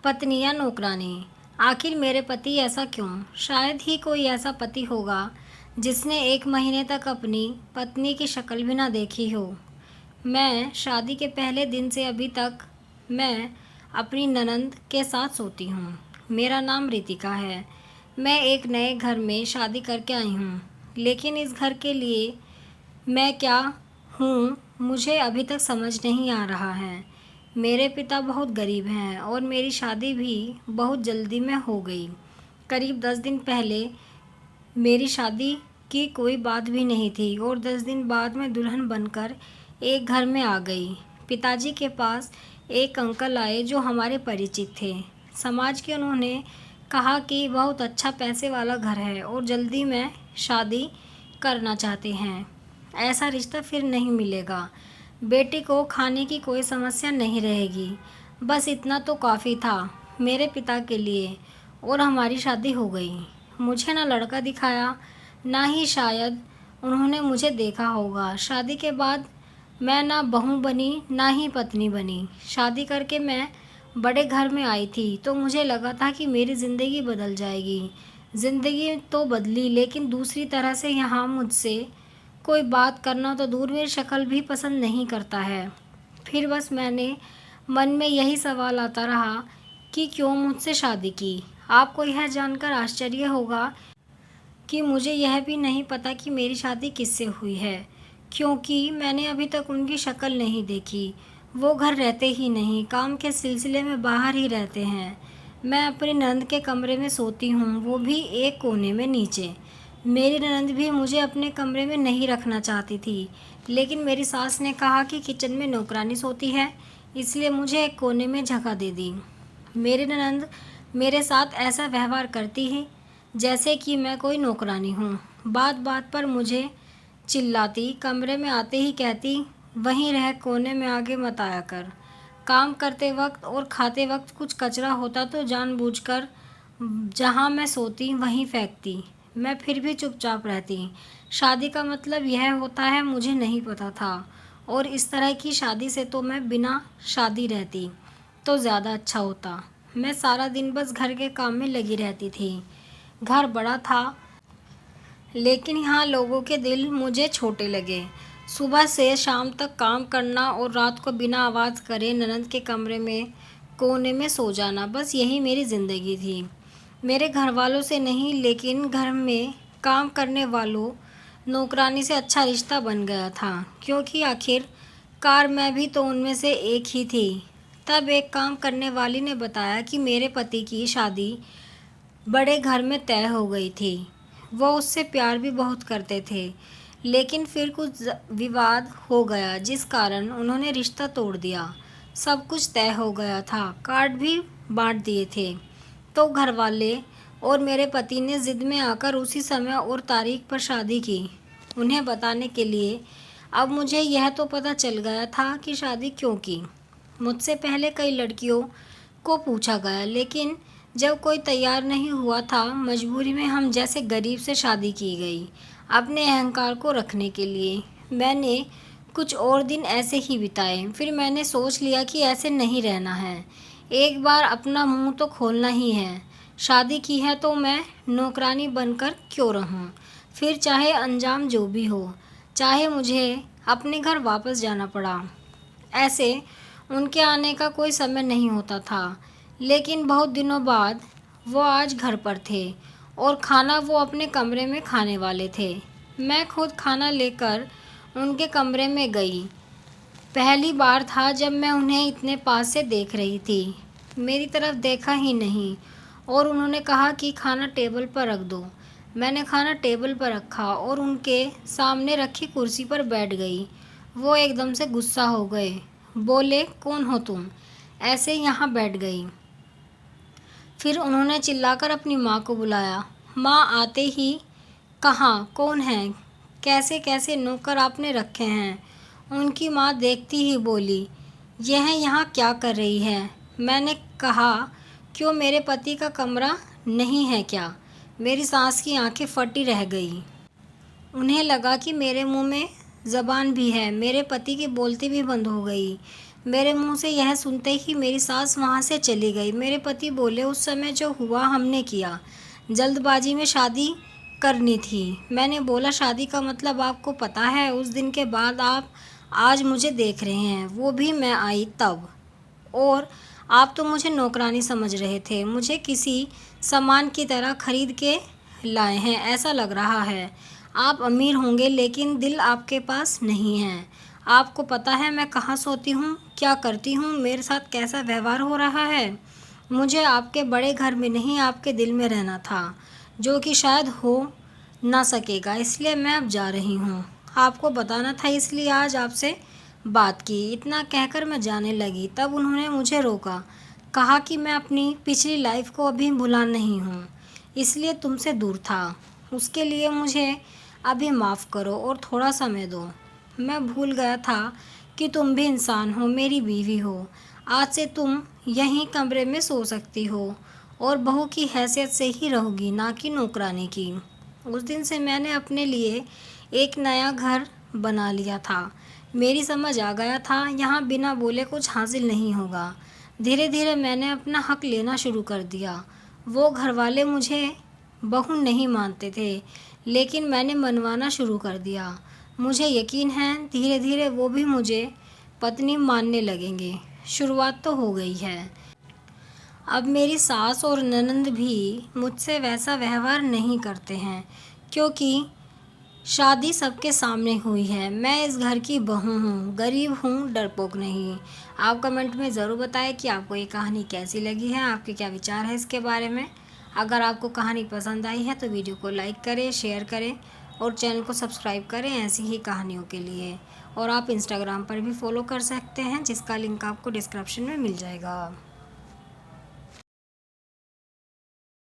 पत्नी या नौकरानी। आखिर मेरे पति ऐसा क्यों? शायद ही कोई ऐसा पति होगा जिसने 1 महीने तक अपनी पत्नी की शक्ल भी ना देखी हो। मैं शादी के पहले दिन से अभी तक मैं अपनी ननंद के साथ सोती हूँ। मेरा नाम रितिका है। मैं एक नए घर में शादी करके आई हूँ, लेकिन इस घर के लिए मैं क्या हूँ मुझे अभी तक समझ नहीं आ रहा है। मेरे पिता बहुत गरीब हैं और मेरी शादी भी बहुत जल्दी में हो गई। करीब 10 दिन पहले मेरी शादी की कोई बात भी नहीं थी और 10 दिन बाद मैं दुल्हन बनकर एक घर में आ गई। पिताजी के पास एक अंकल आए जो हमारे परिचित थे। समाज के उन्होंने कहा कि बहुत अच्छा पैसे वाला घर है और जल्दी में शादी करना चाहते हैं। ऐसा रिश्ता फिर नहीं मिलेगा। बेटी को खाने की कोई समस्या नहीं रहेगी। बस इतना तो काफ़ी था मेरे पिता के लिए और हमारी शादी हो गई। मुझे ना लड़का दिखाया, ना ही शायद उन्होंने मुझे देखा होगा। शादी के बाद मैं ना बहू बनी ना ही पत्नी बनी। शादी करके मैं बड़े घर में आई थी तो मुझे लगा था कि मेरी ज़िंदगी बदल जाएगी। ज़िंदगी तो बदली, लेकिन दूसरी तरह से। यहाँ मुझसे कोई बात करना तो दूर, मेरी शक्ल भी पसंद नहीं करता है। फिर बस मैंने मन में यही सवाल आता रहा कि क्यों मुझसे शादी की। आपको यह जानकर आश्चर्य होगा कि मुझे यह भी नहीं पता कि मेरी शादी किससे हुई है, क्योंकि मैंने अभी तक उनकी शक्ल नहीं देखी। वो घर रहते ही नहीं, काम के सिलसिले में बाहर ही रहते हैं। मैं अपनी ननद के कमरे में सोती हूँ, वो भी एक कोने में नीचे। मेरी ननद भी मुझे अपने कमरे में नहीं रखना चाहती थी, लेकिन मेरी सास ने कहा कि किचन में नौकरानी सोती है, इसलिए मुझे एक कोने में जगह दे दी। मेरी ननद मेरे साथ ऐसा व्यवहार करती है जैसे कि मैं कोई नौकरानी हूँ। बात बात पर मुझे चिल्लाती, कमरे में आते ही कहती, वहीं रह, कोने में आगे मत आया कर। काम करते वक्त और खाते वक्त कुछ कचरा होता तो जानबूझकर जहाँ मैं सोती वहीं फेंकती। मैं फिर भी चुपचाप रहती। शादी का मतलब यह होता है मुझे नहीं पता था, और इस तरह की शादी से तो मैं बिना शादी रहती तो ज़्यादा अच्छा होता। मैं सारा दिन बस घर के काम में लगी रहती थी। घर बड़ा था, लेकिन यहाँ लोगों के दिल मुझे छोटे लगे। सुबह से शाम तक काम करना और रात को बिना आवाज़ करे ननद के कमरे में कोने में सो जाना, बस यही मेरी ज़िंदगी थी। मेरे घर वालों से नहीं, लेकिन घर में काम करने वालों नौकरानी से अच्छा रिश्ता बन गया था, क्योंकि आखिरकार मैं भी तो उनमें से एक ही थी। तब एक काम करने वाली ने बताया कि मेरे पति की शादी बड़े घर में तय हो गई थी। वो उससे प्यार भी बहुत करते थे, लेकिन फिर कुछ विवाद हो गया जिस कारण उन्होंने रिश्ता तोड़ दिया। सब कुछ तय हो गया था, कार्ड भी बांट दिए थे, तो घर वाले और मेरे पति ने ज़िद में आकर उसी समय और तारीख पर शादी की। उन्हें बताने के लिए अब मुझे यह तो पता चल गया था कि शादी क्यों की। मुझसे पहले कई लड़कियों को पूछा गया, लेकिन जब कोई तैयार नहीं हुआ था, मजबूरी में हम जैसे गरीब से शादी की गई, अपने अहंकार को रखने के लिए। मैंने कुछ और दिन ऐसे ही बिताए, फिर मैंने सोच लिया कि ऐसे नहीं रहना है। एक बार अपना मुंह तो खोलना ही है। शादी की है तो मैं नौकरानी बनकर क्यों रहूं? फिर चाहे अंजाम जो भी हो, चाहे मुझे अपने घर वापस जाना पड़ा। ऐसे उनके आने का कोई समय नहीं होता था, लेकिन बहुत दिनों बाद वो आज घर पर थे और खाना वो अपने कमरे में खाने वाले थे। मैं खुद खाना लेकर उनके कमरे में गई। पहली बार था जब मैं उन्हें इतने पास से देख रही थी। मेरी तरफ देखा ही नहीं और उन्होंने कहा कि खाना टेबल पर रख दो। मैंने खाना टेबल पर रखा और उनके सामने रखी कुर्सी पर बैठ गई। वो एकदम से गुस्सा हो गए, बोले, कौन हो तुम? ऐसे यहाँ बैठ गई। फिर उन्होंने चिल्लाकर अपनी माँ को बुलाया। माँ आते ही, कहाँ, कौन है, कैसे कैसे नौकर आपने रखे हैं? उनकी माँ देखती ही बोली, यह यहाँ क्या कर रही है? मैंने कहा, क्यों, मेरे पति का कमरा नहीं है क्या? मेरी सास की आंखें फटी रह गई। उन्हें लगा कि मेरे मुंह में ज़बान भी है। मेरे पति की बोलती भी बंद हो गई। मेरे मुंह से यह सुनते ही मेरी सास वहाँ से चली गई। मेरे पति बोले, उस समय जो हुआ हमने किया, जल्दबाजी में शादी करनी थी। मैंने बोला, शादी का मतलब आपको पता है? उस दिन के बाद आप आज मुझे देख रहे हैं, वो भी मैं आई तब। और आप तो मुझे नौकरानी समझ रहे थे, मुझे किसी सामान की तरह खरीद के लाए हैं ऐसा लग रहा है। आप अमीर होंगे लेकिन दिल आपके पास नहीं है। आपको पता है मैं कहाँ सोती हूँ, क्या करती हूँ, मेरे साथ कैसा व्यवहार हो रहा है? मुझे आपके बड़े घर में नहीं, आपके दिल में रहना था, जो कि शायद हो ना सकेगा, इसलिए मैं अब जा रही हूँ। आपको बताना था इसलिए आज आपसे बात की। इतना कहकर मैं जाने लगी, तब उन्होंने मुझे रोका, कहा कि मैं अपनी पिछली लाइफ को अभी भुला नहीं हूँ, इसलिए तुमसे दूर था। उसके लिए मुझे अभी माफ़ करो और थोड़ा समय दो। मैं भूल गया था कि तुम भी इंसान हो, मेरी बीवी हो। आज से तुम यहीं कमरे में सो सकती हो और बहू की हैसियत से ही रहोगी, ना कि नौकरानी की। उस दिन से मैंने अपने लिए एक नया घर बना लिया था। मेरी समझ आ गया था यहाँ बिना बोले कुछ हासिल नहीं होगा। धीरे धीरे मैंने अपना हक लेना शुरू कर दिया। वो घरवाले मुझे बहू नहीं मानते थे, लेकिन मैंने मनवाना शुरू कर दिया। मुझे यकीन है धीरे धीरे वो भी मुझे पत्नी मानने लगेंगे। शुरुआत तो हो गई है। अब मेरी सास और ननंद भी मुझसे वैसा व्यवहार नहीं करते हैं, क्योंकि शादी सबके सामने हुई है। मैं इस घर की बहू हूँ, गरीब हूँ, डरपोक नहीं। आप कमेंट में ज़रूर बताएं कि आपको ये कहानी कैसी लगी है, आपके क्या विचार है इसके बारे में। अगर आपको कहानी पसंद आई है तो वीडियो को लाइक करें, शेयर करें और चैनल को सब्सक्राइब करें ऐसी ही कहानियों के लिए। और आप इंस्टाग्राम पर भी फॉलो कर सकते हैं, जिसका लिंक आपको डिस्क्रिप्शन में मिल जाएगा।